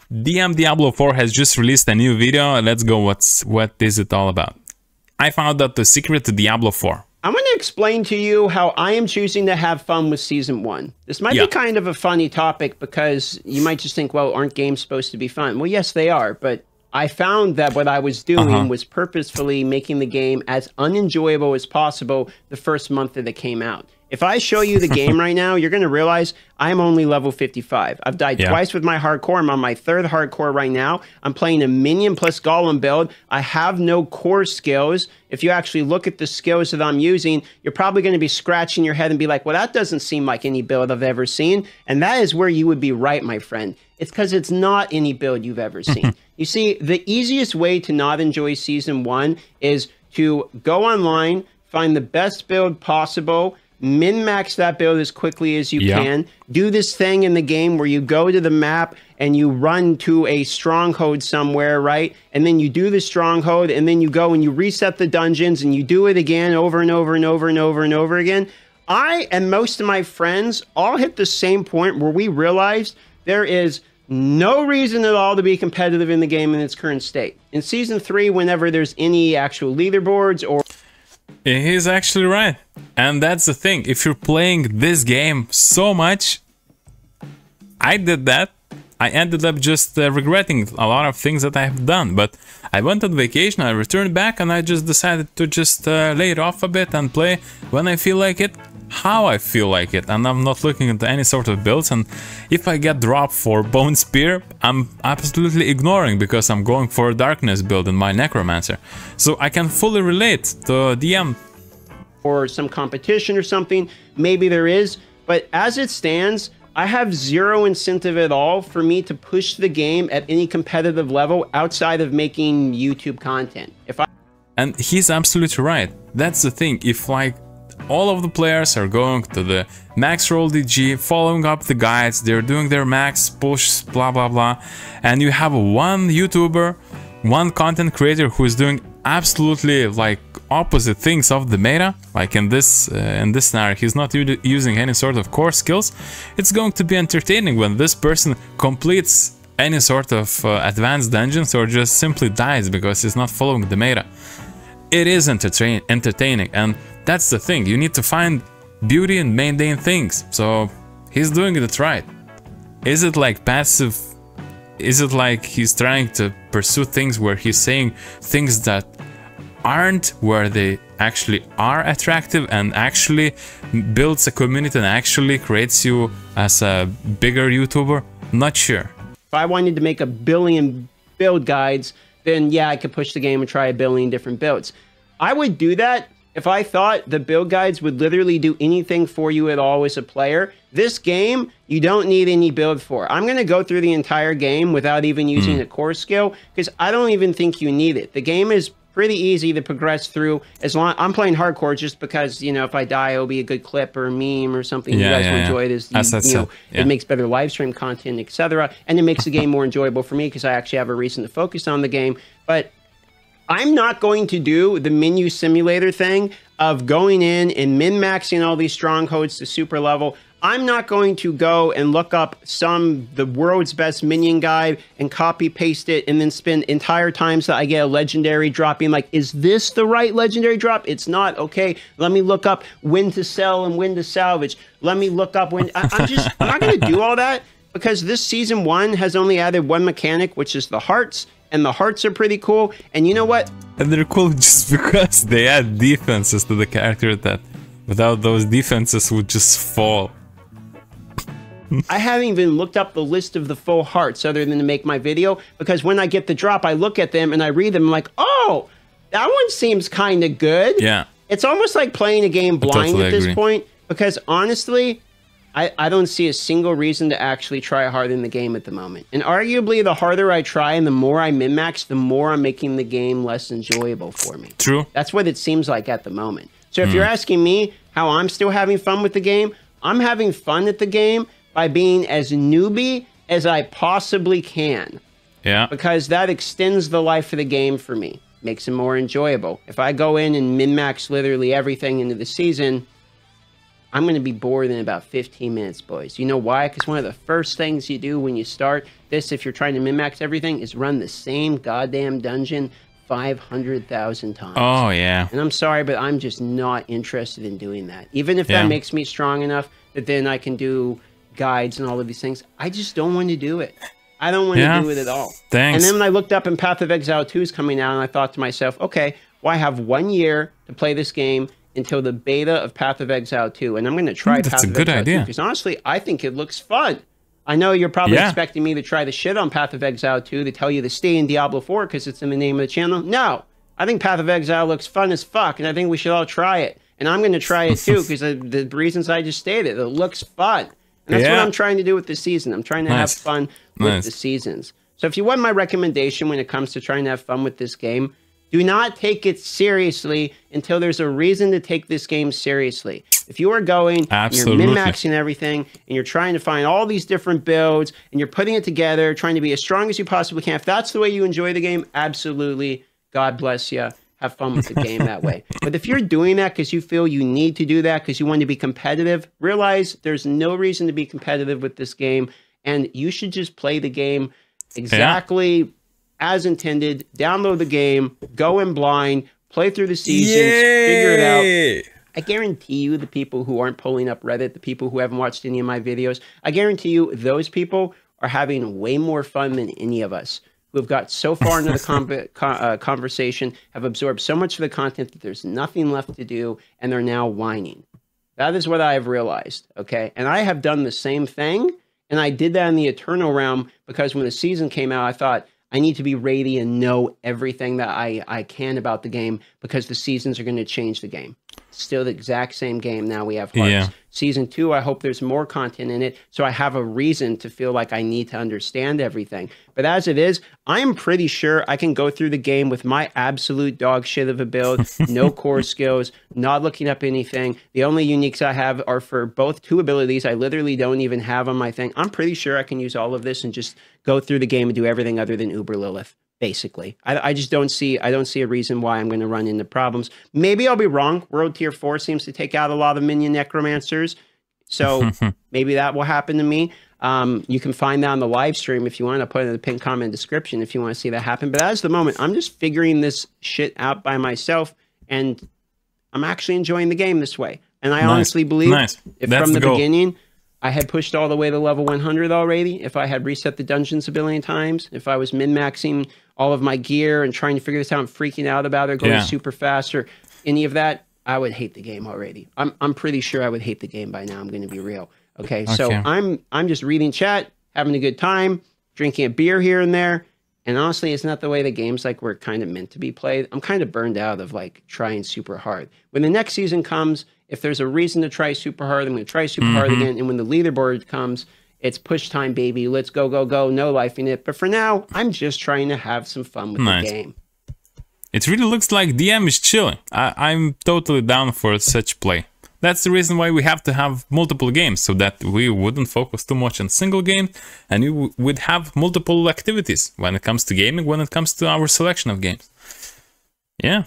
Diablo 4 has just released a new video. Let's go. What is it all about? I found out the secret to Diablo 4. I'm going to explain to you how I am choosing to have fun with Season 1. This might be kind of a funny topic because you might just think, well, aren't games supposed to be fun? Well, yes, they are, but I found that what I was doing was purposefully making the game as unenjoyable as possible the first month that it came out. If I show you the game right now, you're going to realize I'm only level 55. I've died twice with my hardcore. I'm on my third hardcore right now. I'm playing a minion plus golem build. I have no core skills. If you actually look at the skills that I'm using, you're probably going to be scratching your head and be like, well, that doesn't seem like any build I've ever seen. And that is where you would be right, my friend. It's because it's not any build you've ever seen. You see, the easiest way to not enjoy Season 1 is to go online, find the best build possible, min-max that build as quickly as you can. Do this thing in the game where you go to the map and you run to a stronghold somewhere, right? And then you do the stronghold, and then you go and you reset the dungeons, and you do it again over and over and over and over and over again. I and most of my friends all hit the same point where we realized there is no reason at all to be competitive in the game in its current state. In Season 3, whenever there's any actual leaderboards or... He's actually right. And that's the thing. If you're playing this game so much, I did that. I ended up just regretting a lot of things that I have done. But I went on vacation, I returned back, and I just decided to just lay it off a bit and play when I feel like it, how I feel like it. And I'm not looking into any sort of builds. And if I get dropped for Bone Spear, I'm absolutely ignoring because I'm going for a Darkness build in my Necromancer. So I can fully relate to DM. Or some competition or something, maybe there is. But as it stands, I have zero incentive at all for me to push the game at any competitive level outside of making YouTube content. And he's absolutely right. That's the thing. If like all of the players are going to the max roll DG, following up the guides, they're doing their max push, blah blah blah, and you have one YouTuber, one content creator who is doing absolutely like opposite things of the meta, like in this scenario, he's not using any sort of core skills. It's going to be entertaining when this person completes any sort of advanced dungeons or just simply dies because he's not following the meta. It is entertaining, and that's the thing. You need to find beauty in mundane things. So he's doing it right. Is it like passive? Is it like he's trying to pursue things where he's saying things that aren't where they actually are attractive and actually builds a community and actually creates you as a bigger YouTuber? Not sure. If I wanted to make 1 billion build guides, then yeah, I could push the game and try 1 billion different builds. I would do that if I thought the build guides would literally do anything for you at all as a player. This game, you don't need any build for. I'm going to go through the entire game without even using a core skill because I don't even think you need it. The game is pretty easy to progress through. As long I'm playing hardcore just because, you know, if I die, it'll be a good clip or a meme or something you guys will enjoy. It is, it makes better live stream content, etc. And it makes the game more enjoyable for me because I actually have a reason to focus on the game. But I'm not going to do the menu simulator thing of going in and min-maxing all these strongholds to super level. I'm not going to go and look up the world's best minion guide and copy paste it and then spend entire times that I get a legendary drop being like, is this the right legendary drop? It's not. Okay, let me look up when to sell and when to salvage. Let me look up when I'm not going to do all that because this Season 1 has only added one mechanic, which is the hearts. And the hearts are pretty cool. And you know what? And they're cool just because they add defenses to the character that without those defenses would just fall. I haven't even looked up the list of the full hearts other than to make my video, because when I get the drop, I look at them and I read them. I'm like, oh, that one seems kind of good. Yeah. It's almost like playing a game blind at this point, because honestly, I don't see a single reason to actually try hard in the game at the moment. And arguably, the harder I try and the more I min-max, the more I'm making the game less enjoyable for me. True. That's what it seems like at the moment. So if you're asking me how I'm still having fun with the game, I'm having fun at the game by being as newbie as I possibly can. Yeah. Because that extends the life of the game for me. Makes it more enjoyable. If I go in and min-max literally everything into the season, I'm going to be bored in about 15 minutes, boys. You know why? Because one of the first things you do when you start this, if you're trying to min-max everything, is run the same goddamn dungeon 500,000 times. Oh, yeah. And I'm sorry, but I'm just not interested in doing that. Even if that makes me strong enough that then I can do guides and all of these things, I just don't want to do it. I don't want to do it at all. Thanks. And then when I looked up and Path of Exile 2 is coming out, and I thought to myself, okay, well, I have 1 year to play this game until the beta of Path of Exile 2, and I'm going to try Path of Exile 2, because honestly, I think it looks fun. I know you're probably expecting me to try the shit on Path of Exile 2 to tell you to stay in Diablo 4 because it's in the name of the channel. No, I think Path of Exile looks fun as fuck, and I think we should all try it. And I'm going to try it too, because the reasons I just stated, it looks fun. And that's what I'm trying to do with this season. I'm trying to have fun with the seasons. So if you want my recommendation when it comes to trying to have fun with this game, do not take it seriously until there's a reason to take this game seriously. If you are going, and you're min-maxing everything, and you're trying to find all these different builds, and you're putting it together, trying to be as strong as you possibly can, if that's the way you enjoy the game, absolutely, God bless you. Have fun with the game that way. But if you're doing that because you feel you need to do that because you want to be competitive, realize there's no reason to be competitive with this game, and you should just play the game exactly as intended. Download the game, go in blind, play through the seasons, figure it out. I guarantee you the people who aren't pulling up Reddit, the people who haven't watched any of my videos, I guarantee you those people are having way more fun than any of us who have got so far into the conversation, have absorbed so much of the content that there's nothing left to do, and they're now whining. That is what I have realized, okay? And I have done the same thing, and I did that in the Eternal Realm because when the season came out, I thought, I need to be ready and know everything that I can about the game because the seasons are going to change the game. Still the exact same game. Now we have Hearts. Season 2, I hope there's more content in it, so I have a reason to feel like I need to understand everything. But as it is, I'm pretty sure I can go through the game with my absolute dog shit of a build, no core skills, not looking up anything. The only uniques I have are for both 2 abilities I literally don't even have on my thing. I'm pretty sure I can use all of this and just go through the game and do everything other than Uber Lilith. Basically, I just don't see a reason why I'm going to run into problems. Maybe I'll be wrong. World Tier 4 seems to take out a lot of minion necromancers, so maybe that will happen to me. You can find that on the live stream if you want to put it in the pinned comment description if you want to see that happen. But as the moment, I'm just figuring this shit out by myself, and I'm actually enjoying the game this way. And I honestly believe if from the beginning I had pushed all the way to level 100 already, if I had reset the dungeons a billion times, if I was min-maxing all of my gear and trying to figure this out and freaking out about it, going super fast or any of that, I would hate the game already. I'm pretty sure I would hate the game by now. I'm going to be real. Okay, so I'm just reading chat, having a good time, drinking a beer here and there, and honestly, it's not the way the games like were kind of meant to be played. I'm kind of burned out of like trying super hard. When the next season comes, if there's a reason to try super hard, I'm going to try super hard again. And when the leaderboard comes, it's push time, baby. Let's go, go, go. No life in it. But for now, I'm just trying to have some fun with the game. It really looks like DM is chilling. I'm totally down for such play. That's the reason why we have to have multiple games, so that we wouldn't focus too much on single game, and we would have multiple activities when it comes to gaming, when it comes to our selection of games. Yeah.